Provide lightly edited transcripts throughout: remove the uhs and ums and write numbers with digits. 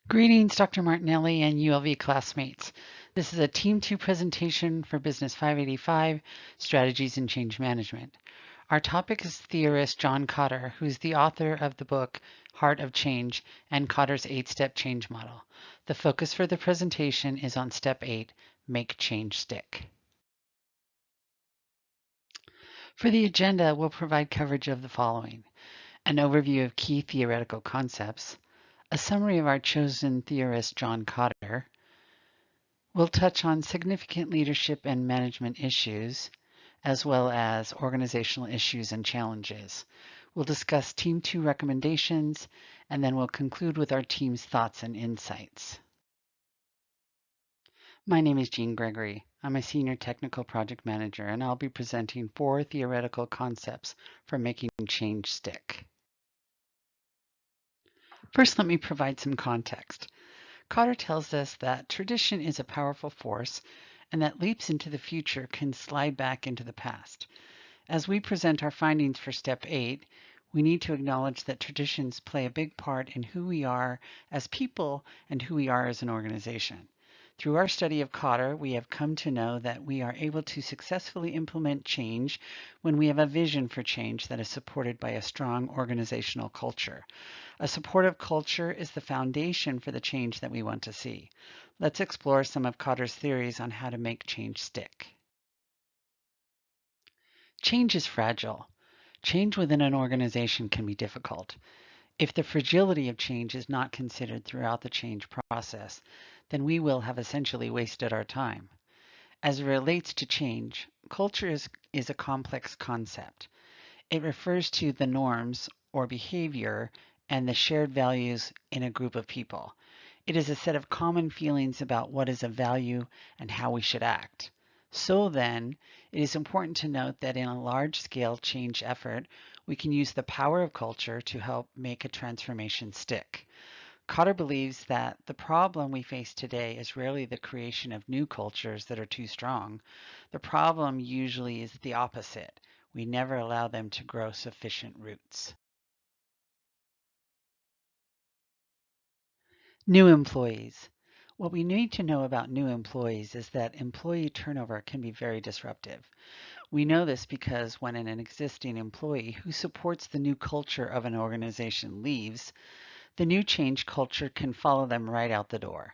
Greetings, Dr. Martinelli and ULV classmates. This is a Team 2 presentation for Business 585, Strategies in Change Management. Our topic is theorist John Kotter, who's the author of the book Heart of Change and Kotter's 8-Step Change Model. The focus for the presentation is on Step 8, Make Change Stick. For the agenda, we'll provide coverage of the following: an overview of key theoretical concepts, a summary of our chosen theorist John Kotter. We'll touch on significant leadership and management issues, as well as organizational issues and challenges. We'll discuss Team 2 recommendations, and then we'll conclude with our team's thoughts and insights. My name is Jean Gregory. I'm a Senior Technical Project Manager, and I'll be presenting 4 theoretical concepts for making change stick. First, let me provide some context. Kotter tells us that tradition is a powerful force and that leaps into the future can slide back into the past. As we present our findings for Step 8, we need to acknowledge that traditions play a big part in who we are as people and who we are as an organization. Through our study of Kotter, we have come to know that we are able to successfully implement change when we have a vision for change that is supported by a strong organizational culture. A supportive culture is the foundation for the change that we want to see. Let's explore some of Kotter's theories on how to make change stick. Change is fragile. Change within an organization can be difficult. If the fragility of change is not considered throughout the change process, then we will have essentially wasted our time. As it relates to change, culture is a complex concept. It refers to the norms or behavior and the shared values in a group of people. It is a set of common feelings about what is of value and how we should act. So then, it is important to note that in a large-scale change effort, we can use the power of culture to help make a transformation stick. Kotter believes that the problem we face today is rarely the creation of new cultures that are too strong. The problem usually is the opposite. We never allow them to grow sufficient roots. New employees. What we need to know about new employees is that employee turnover can be very disruptive. We know this because when an existing employee who supports the new culture of an organization leaves, the new change culture can follow them right out the door.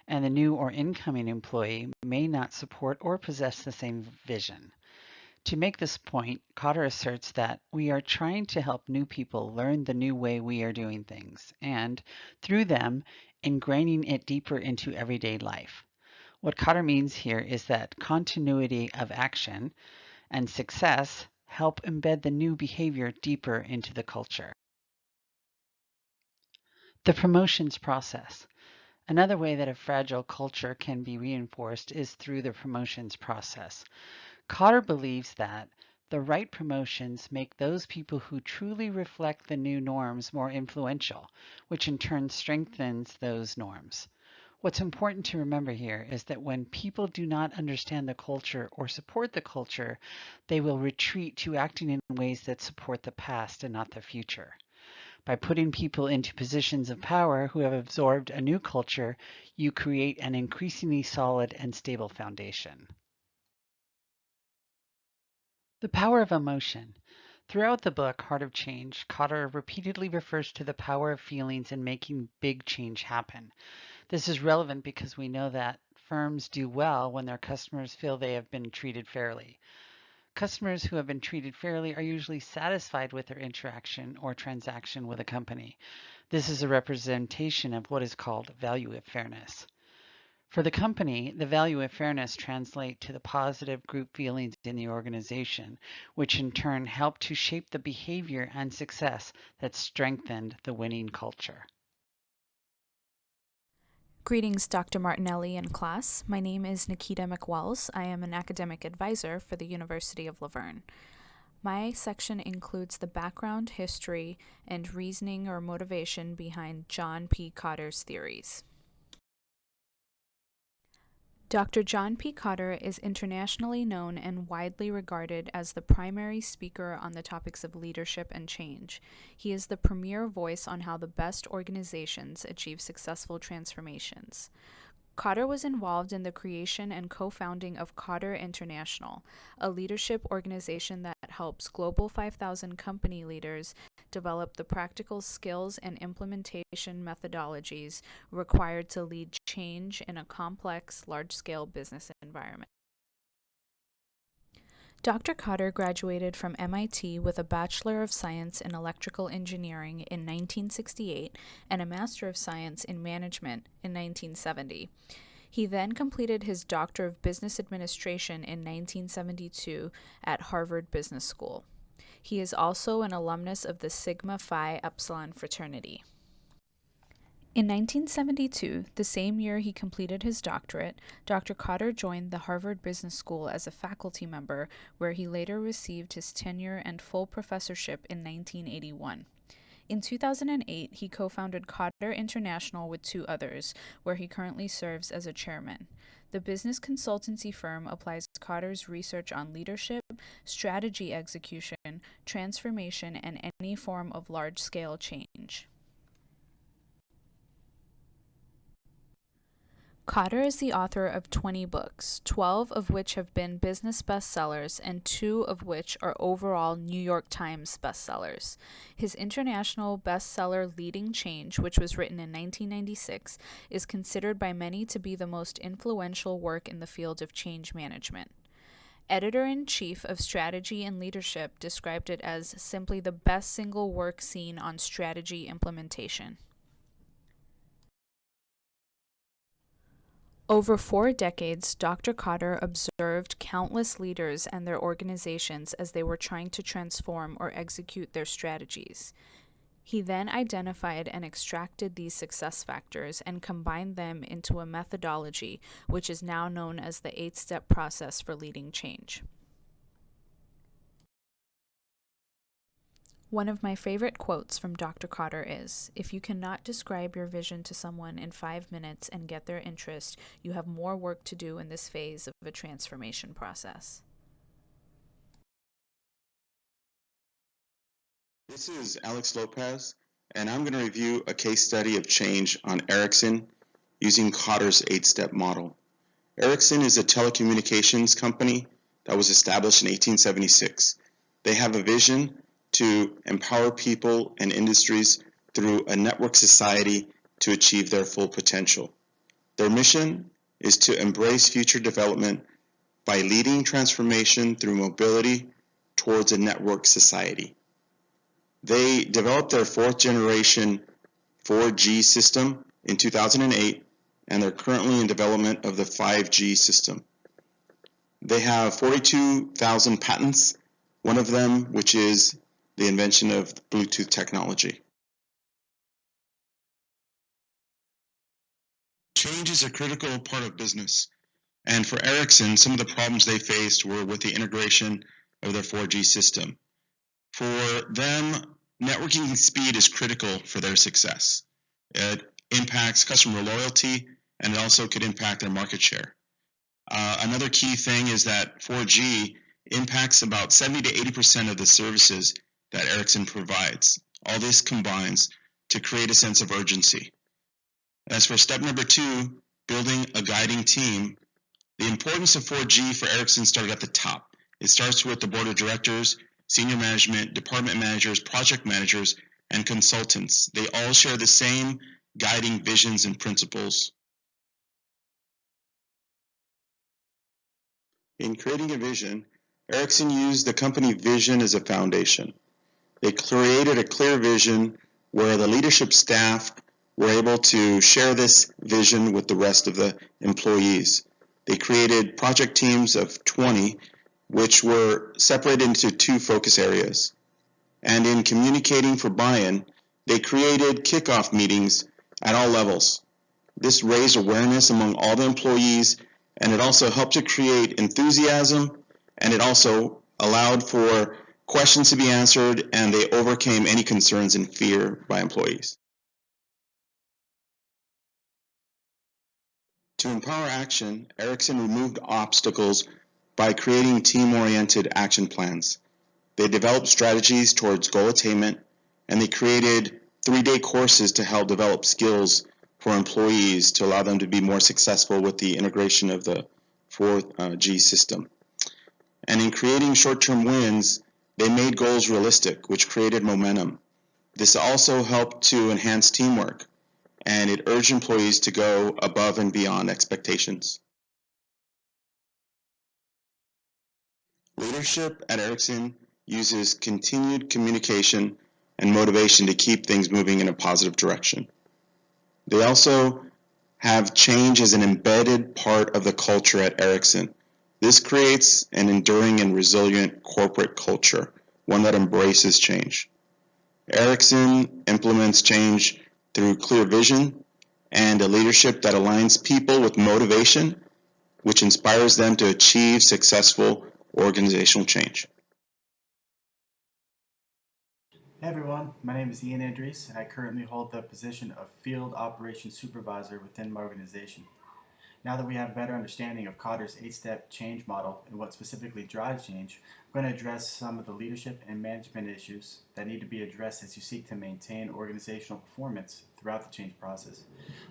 And the new or incoming employee may not support or possess the same vision. To make this point, Kotter asserts that we are trying to help new people learn the new way we are doing things, and through them, ingraining it deeper into everyday life. What Kotter means here is that continuity of action and success help embed the new behavior deeper into the culture. The promotions process. Another way that a fragile culture can be reinforced is through the promotions process. Kotter believes that the right promotions make those people who truly reflect the new norms more influential, which in turn strengthens those norms. What's important to remember here is that when people do not understand the culture or support the culture, they will retreat to acting in ways that support the past and not the future. By putting people into positions of power who have absorbed a new culture, you create an increasingly solid and stable foundation. The power of emotion. Throughout the book, Heart of Change, Kotter repeatedly refers to the power of feelings in making big change happen. This is relevant because we know that firms do well when their customers feel they have been treated fairly. Customers who have been treated fairly are usually satisfied with their interaction or transaction with a company. This is a representation of what is called value of fairness. For the company, the value of fairness translates to the positive group feelings in the organization, which in turn help to shape the behavior and success that strengthened the winning culture. Greetings, Dr. Martinelli and class. My name is Nikita McWells. I am an academic advisor for the University of Verne. My section includes the background, history, and reasoning or motivation behind John P. Kotter's theories. Dr. John P. Kotter is internationally known and widely regarded as the primary speaker on the topics of leadership and change. He is the premier voice on how the best organizations achieve successful transformations. Kotter was involved in the creation and co-founding of Kotter International, a leadership organization that helps Global 5,000 company leaders develop the practical skills and implementation methodologies required to lead change in a complex, large-scale business environment. Dr. Kotter graduated from MIT with a Bachelor of Science in Electrical Engineering in 1968 and a Master of Science in Management in 1970. He then completed his Doctor of Business Administration in 1972 at Harvard Business School. He is also an alumnus of the Sigma Phi Epsilon fraternity. In 1972, the same year he completed his doctorate, Dr. Kotter joined the Harvard Business School as a faculty member, where he later received his tenure and full professorship in 1981. In 2008, he co-founded Kotter International with two others, where he currently serves as a chairman. The business consultancy firm applies Kotter's research on leadership, strategy execution, transformation, and any form of large-scale change. Kotter is the author of 20 books, 12 of which have been business bestsellers and 2 of which are overall New York Times bestsellers. His international bestseller Leading Change, which was written in 1996, is considered by many to be the most influential work in the field of change management. Editor-in-Chief of Strategy and Leadership described it as simply the best single work seen on strategy implementation. Over 4 decades, Dr. Kotter observed countless leaders and their organizations as they were trying to transform or execute their strategies. He then identified and extracted these success factors and combined them into a methodology, which is now known as the 8-step process for leading change. One of my favorite quotes from Dr. Kotter is, "If you cannot describe your vision to someone in 5 minutes and get their interest, you have more work to do in this phase of a transformation process." This is Alex Lopez, and I'm going to review a case study of change on Ericsson using Kotter's 8-step model. Ericsson is a telecommunications company that was established in 1876. They have a vision to empower people and industries through a network society to achieve their full potential. Their mission is to embrace future development by leading transformation through mobility towards a network society. They developed their 4th generation 4G system in 2008, and they're currently in development of the 5G system. They have 42,000 patents, one of them which is the invention of Bluetooth technology. Change is a critical part of business, and for Ericsson, some of the problems they faced were with the integration of their 4G system. For them, networking speed is critical for their success. It impacts customer loyalty, and it also could impact their market share. Another key thing is that 4G impacts about 70 to 80% of the services that Ericsson provides. All this combines to create a sense of urgency. As for step number 2, building a guiding team, the importance of 4G for Ericsson started at the top. It starts with the board of directors, senior management, department managers, project managers, and consultants. They all share the same guiding visions and principles. In creating a vision, Ericsson used the company vision as a foundation. They created a clear vision where the leadership staff were able to share this vision with the rest of the employees. They created project teams of 20, which were separated into 2 focus areas. And in communicating for buy-in, they created kickoff meetings at all levels. This raised awareness among all the employees, and it also helped to create enthusiasm, and it also allowed for questions to be answered, and they overcame any concerns and fear by employees. To empower action, Ericsson removed obstacles by creating team-oriented action plans. They developed strategies towards goal attainment, and they created 3-day courses to help develop skills for employees to allow them to be more successful with the integration of the 4G system. And in creating short-term wins, they made goals realistic, which created momentum. This also helped to enhance teamwork, and it urged employees to go above and beyond expectations. Leadership at Ericsson uses continued communication and motivation to keep things moving in a positive direction. They also have change as an embedded part of the culture at Ericsson. This creates an enduring and resilient corporate culture, one that embraces change. Ericsson implements change through clear vision and a leadership that aligns people with motivation, which inspires them to achieve successful organizational change. Hey everyone, my name is Ian Andrews, and I currently hold the position of Field Operations Supervisor within my organization. Now that we have a better understanding of Kotter's 8-step change model and what specifically drives change, I'm going to address some of the leadership and management issues that need to be addressed as you seek to maintain organizational performance throughout the change process.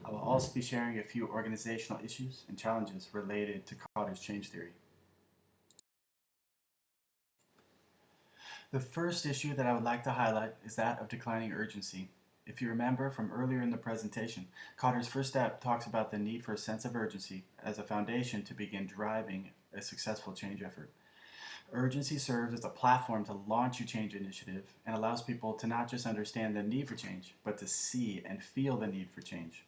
I will also be sharing a few organizational issues and challenges related to Kotter's change theory. The first issue that I would like to highlight is that of declining urgency. If you remember from earlier in the presentation, Kotter's first step talks about the need for a sense of urgency as a foundation to begin driving a successful change effort. Urgency serves as a platform to launch your change initiative and allows people to not just understand the need for change, but to see and feel the need for change.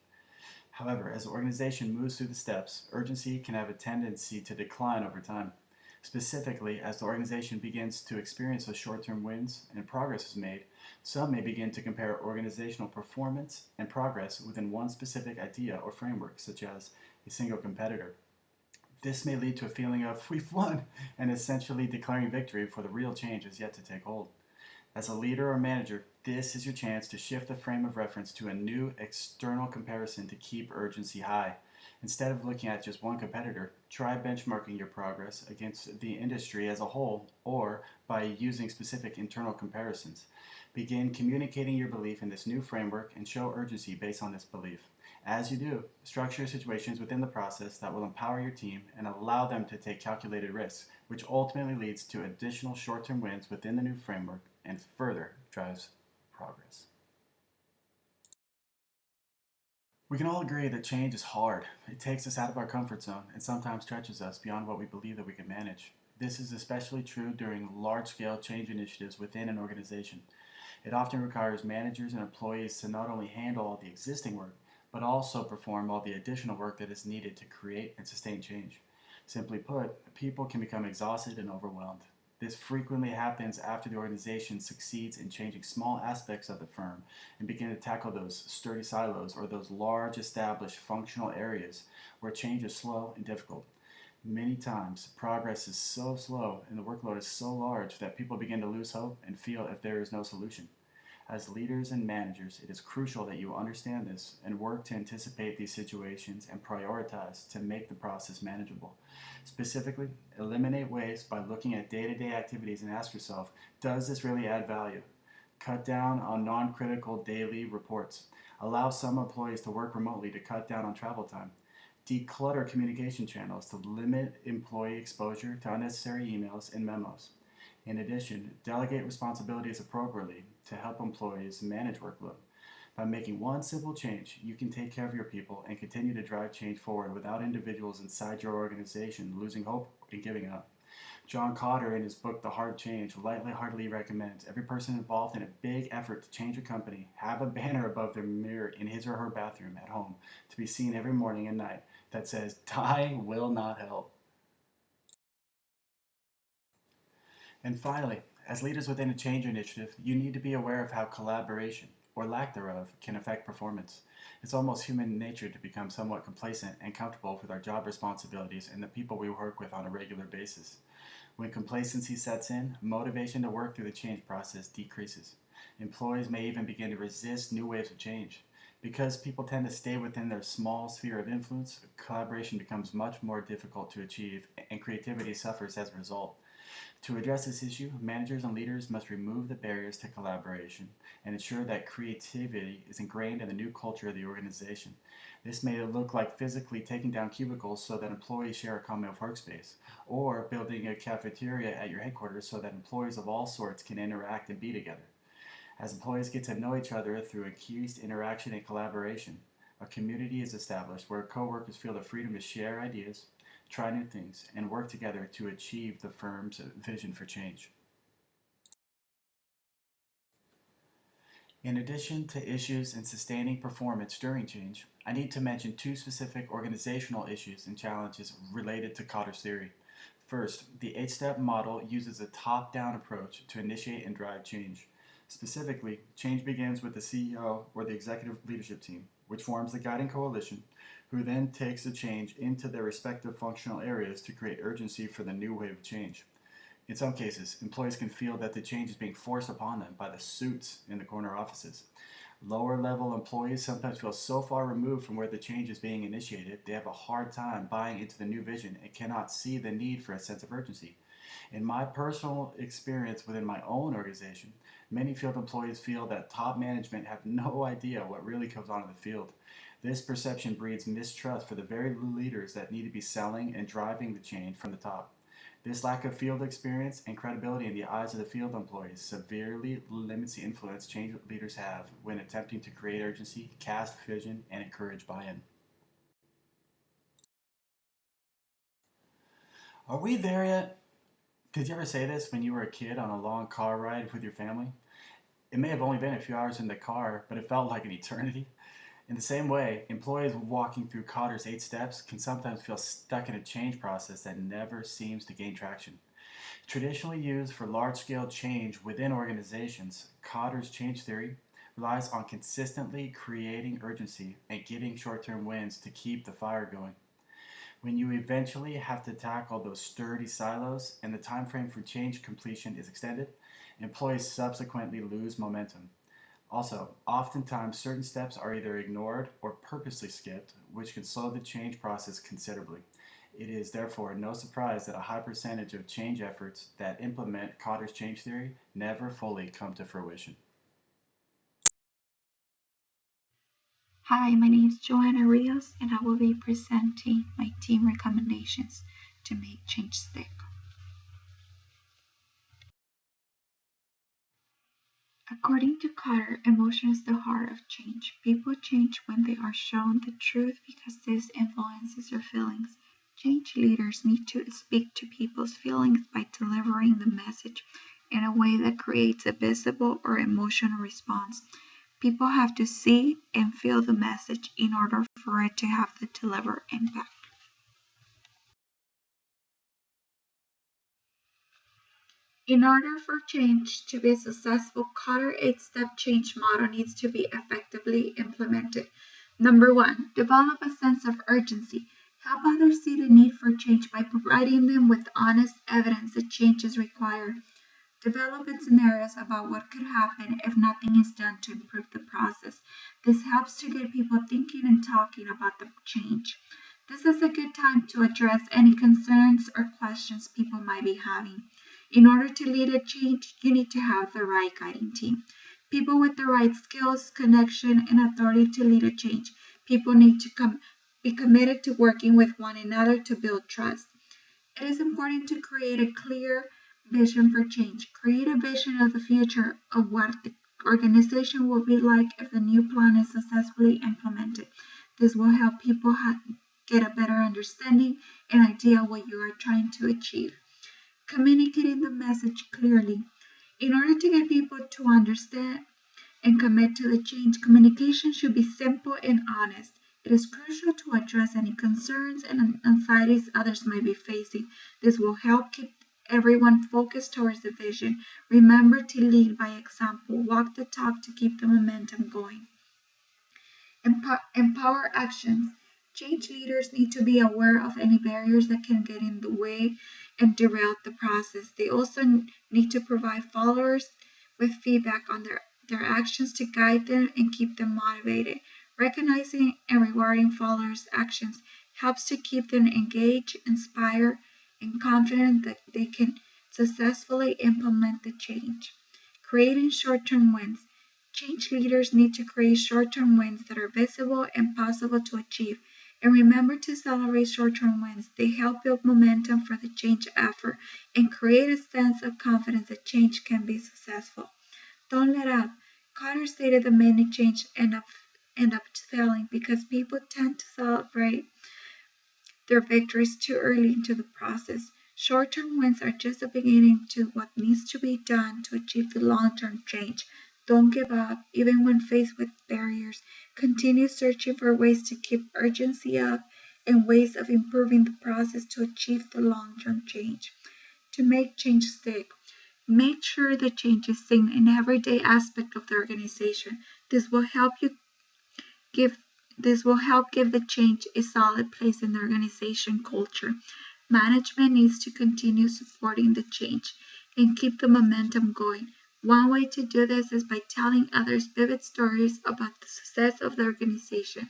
However, as the organization moves through the steps, urgency can have a tendency to decline over time. Specifically, as the organization begins to experience those short-term wins and progress is made, some may begin to compare organizational performance and progress within one specific idea or framework, such as a single competitor. This may lead to a feeling of "we've won" and essentially declaring victory before the real change is yet to take hold. As a leader or manager, this is your chance to shift the frame of reference to a new external comparison to keep urgency high. Instead of looking at just one competitor, try benchmarking your progress against the industry as a whole or by using specific internal comparisons. Begin communicating your belief in this new framework and show urgency based on this belief. As you do, structure situations within the process that will empower your team and allow them to take calculated risks, which ultimately leads to additional short-term wins within the new framework and further drives progress. We can all agree that change is hard. It takes us out of our comfort zone and sometimes stretches us beyond what we believe that we can manage. This is especially true during large-scale change initiatives within an organization. It often requires managers and employees to not only handle all the existing work, but also perform all the additional work that is needed to create and sustain change. Simply put, people can become exhausted and overwhelmed. This frequently happens after the organization succeeds in changing small aspects of the firm and begin to tackle those sturdy silos or those large established functional areas where change is slow and difficult. Many times, progress is so slow and the workload is so large that people begin to lose hope and feel if there is no solution. As leaders and managers, it is crucial that you understand this and work to anticipate these situations and prioritize to make the process manageable. Specifically, eliminate waste by looking at day-to-day activities and ask yourself, does this really add value? Cut down on non-critical daily reports. Allow some employees to work remotely to cut down on travel time. Declutter communication channels to limit employee exposure to unnecessary emails and memos. In addition, delegate responsibilities appropriately to help employees manage workload. By making one simple change, you can take care of your people and continue to drive change forward without individuals inside your organization losing hope and giving up. John Kotter, in his book The Hard Change, heartily recommends every person involved in a big effort to change a company have a banner above their mirror in his or her bathroom at home to be seen every morning and night that says, "Dying will not help." And finally, as leaders within a change initiative, you need to be aware of how collaboration, or lack thereof, can affect performance. It's almost human nature to become somewhat complacent and comfortable with our job responsibilities and the people we work with on a regular basis. When complacency sets in, motivation to work through the change process decreases. Employees may even begin to resist new waves of change. Because people tend to stay within their small sphere of influence, collaboration becomes much more difficult to achieve, and creativity suffers as a result. To address this issue, managers and leaders must remove the barriers to collaboration and ensure that creativity is ingrained in the new culture of the organization. This may look like physically taking down cubicles so that employees share a common workspace, or building a cafeteria at your headquarters so that employees of all sorts can interact and be together. As employees get to know each other through increased interaction and collaboration, a community is established where coworkers feel the freedom to share ideas, try new things, and work together to achieve the firm's vision for change. In addition to issues in sustaining performance during change, I need to mention two specific organizational issues and challenges related to Kotter's theory. First, the 8-step model uses a top-down approach to initiate and drive change. Specifically, change begins with the CEO or the executive leadership team, which forms the guiding coalition, who then takes the change into their respective functional areas to create urgency for the new wave of change. In some cases, employees can feel that the change is being forced upon them by the suits in the corner offices. Lower level employees sometimes feel so far removed from where the change is being initiated, they have a hard time buying into the new vision and cannot see the need for a sense of urgency. In my personal experience within my own organization, many field employees feel that top management have no idea what really comes on in the field. This perception breeds mistrust for the very leaders that need to be selling and driving the change from the top. This lack of field experience and credibility in the eyes of the field employees severely limits the influence change leaders have when attempting to create urgency, cast vision, and encourage buy-in. Are we there yet? Did you ever say this when you were a kid on a long car ride with your family? It may have only been a few hours in the car, but it felt like an eternity. In the same way, employees walking through Kotter's 8 steps can sometimes feel stuck in a change process that never seems to gain traction. Traditionally used for large-scale change within organizations, Kotter's change theory relies on consistently creating urgency and getting short-term wins to keep the fire going. When you eventually have to tackle those sturdy silos and the time frame for change completion is extended, employees subsequently lose momentum. Also, oftentimes certain steps are either ignored or purposely skipped, which can slow the change process considerably. It is therefore no surprise that a high percentage of change efforts that implement Kotter's change theory never fully come to fruition. Hi, my name is Joanna Rios, and I will be presenting my team recommendations to make change stick. According to Kotter, emotion is the heart of change. People change when they are shown the truth because this influences their feelings. Change leaders need to speak to people's feelings by delivering the message in a way that creates a visible or emotional response. People have to see and feel the message in order for it to have the delivered impact. In order for change to be successful, Kotter 8-step change model needs to be effectively implemented. Number 1, develop a sense of urgency. Help others see the need for change by providing them with honest evidence that change is required. Develop scenarios about what could happen if nothing is done to improve the process. This helps to get people thinking and talking about the change. This is a good time to address any concerns or questions people might be having. In order to lead a change, you need to have the right guiding team. People with the right skills, connection, and authority to lead a change. People need to be committed to working with one another to build trust. It is important to create a clear vision for change. Create a vision of the future of what the organization will be like if the new plan is successfully implemented. This will help people get a better understanding and idea what you are trying to achieve. Communicating the message clearly. In order to get people to understand and commit to the change, communication should be simple and honest. It is crucial to address any concerns and anxieties others might be facing. This will help keep everyone focused towards the vision. Remember to lead by example. Walk the talk to keep the momentum going. Empower actions. Change leaders need to be aware of any barriers that can get in the way and derail the process. They also need to provide followers with feedback on their actions to guide them and keep them motivated. Recognizing and rewarding followers' actions helps to keep them engaged, inspired, and confident that they can successfully implement the change. Creating short term wins. Change leaders need to create short term wins that are visible and possible to achieve. And remember to celebrate short term wins. They help build momentum for the change effort and create a sense of confidence that change can be successful. Don't let up. Kotter stated that many change end up failing because people tend to celebrate their victories too early into the process. Short-term wins are just the beginning to what needs to be done to achieve the long-term change. Don't give up, even when faced with barriers. Continue searching for ways to keep urgency up and ways of improving the process to achieve the long-term change. To make change stick, make sure the change is seen in everyday aspect of the organization. This will help you give this will help give the change a solid place in the organization culture. Management needs to continue supporting the change and keep the momentum going. One way to do this is by telling others vivid stories about the success of the organization.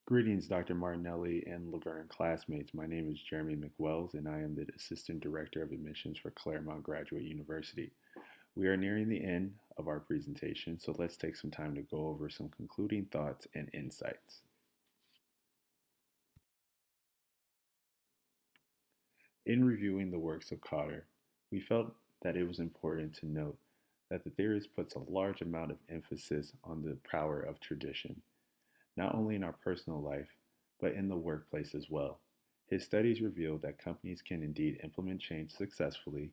Greetings, Dr. Martinelli and Laverne classmates. My name is Jeremy McWells, and I am the Assistant Director of Admissions for Claremont Graduate University. We are nearing the end of our presentation, so let's take some time to go over some concluding thoughts and insights. In reviewing the works of Kotter, we felt that it was important to note that the theorist puts a large amount of emphasis on the power of tradition, not only in our personal life, but in the workplace as well. His studies reveal that companies can indeed implement change successfully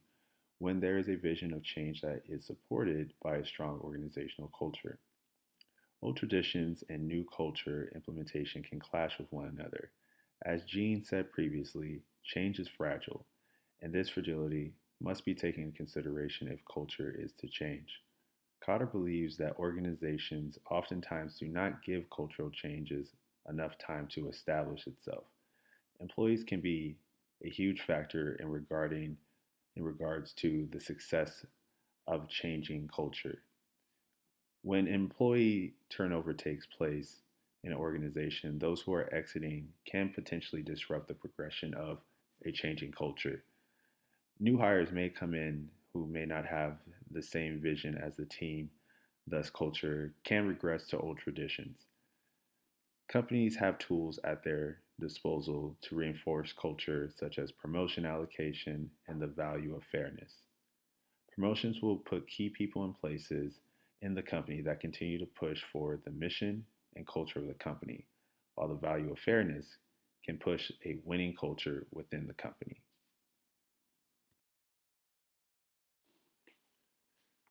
when there is a vision of change that is supported by a strong organizational culture. Old traditions and new culture implementation can clash with one another. As Gene said previously, change is fragile, and this fragility must be taken into consideration if culture is to change. Kotter believes that organizations oftentimes do not give cultural changes enough time to establish itself. Employees can be a huge factor in regards to the success of changing culture. When employee turnover takes place in an organization, those who are exiting can potentially disrupt the progression of a changing culture. New hires may come in who may not have the same vision as the team, thus, culture can regress to old traditions. Companies have tools at their disposal to reinforce culture, such as promotion allocation and the value of fairness. Promotions will put key people in places in the company that continue to push forward the mission and culture of the company, while the value of fairness can push a winning culture within the company.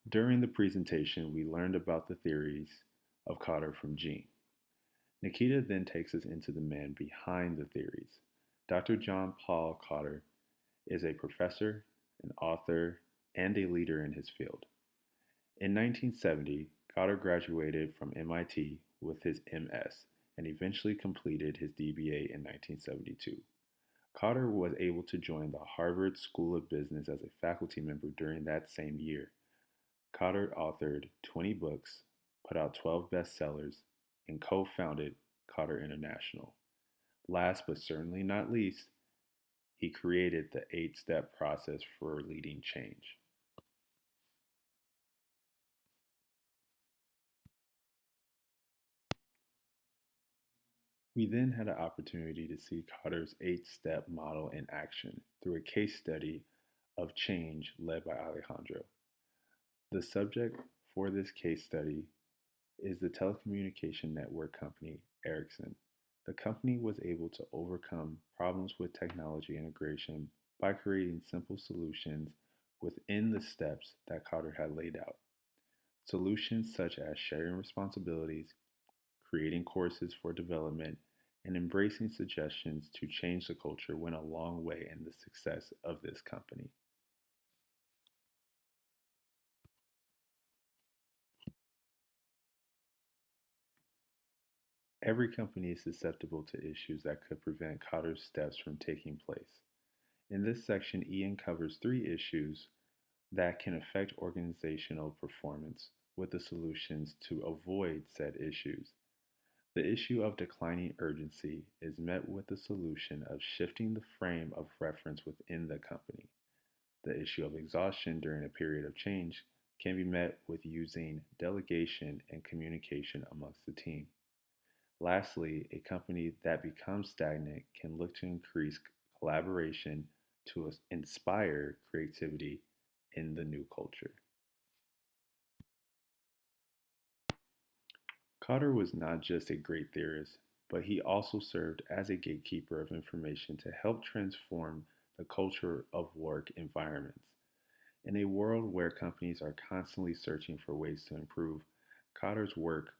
During the presentation, we learned about the theories of Kotter from Gene. Nikita then takes us into the man behind the theories. Dr. John Paul Kotter is a professor, an author, and a leader in his field. In 1970, Kotter graduated from MIT with his MS and eventually completed his DBA in 1972. Kotter was able to join the Harvard School of Business as a faculty member during that same year. Kotter authored 20 books, put out 12 bestsellers, and co-founded Kotter International. Last but certainly not least, he created the 8-step process for leading change. We then had an opportunity to see Kotter's 8-step model in action through a case study of change led by Alejandro. The subject for this case study is the telecommunication network company Ericsson. The company was able to overcome problems with technology integration by creating simple solutions within the steps that Kotter had laid out. Solutions such as sharing responsibilities, creating courses for development, and embracing suggestions to change the culture went a long way in the success of this company. Every company is susceptible to issues that could prevent Kotter's steps from taking place. In this section, Ian covers 3 issues that can affect organizational performance with the solutions to avoid said issues. The issue of declining urgency is met with the solution of shifting the frame of reference within the company. The issue of exhaustion during a period of change can be met with using delegation and communication amongst the team. Lastly, a company that becomes stagnant can look to increase collaboration to inspire creativity in the new culture. Kotter was not just a great theorist, but he also served as a gatekeeper of information to help transform the culture of work environments. In a world where companies are constantly searching for ways to improve, Kotter's work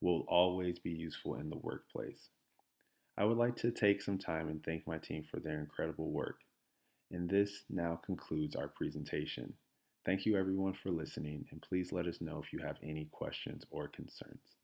will always be useful in the workplace. I would like to take some time and thank my team for their incredible work. And this now concludes our presentation. Thank you everyone for listening, and please let us know if you have any questions or concerns.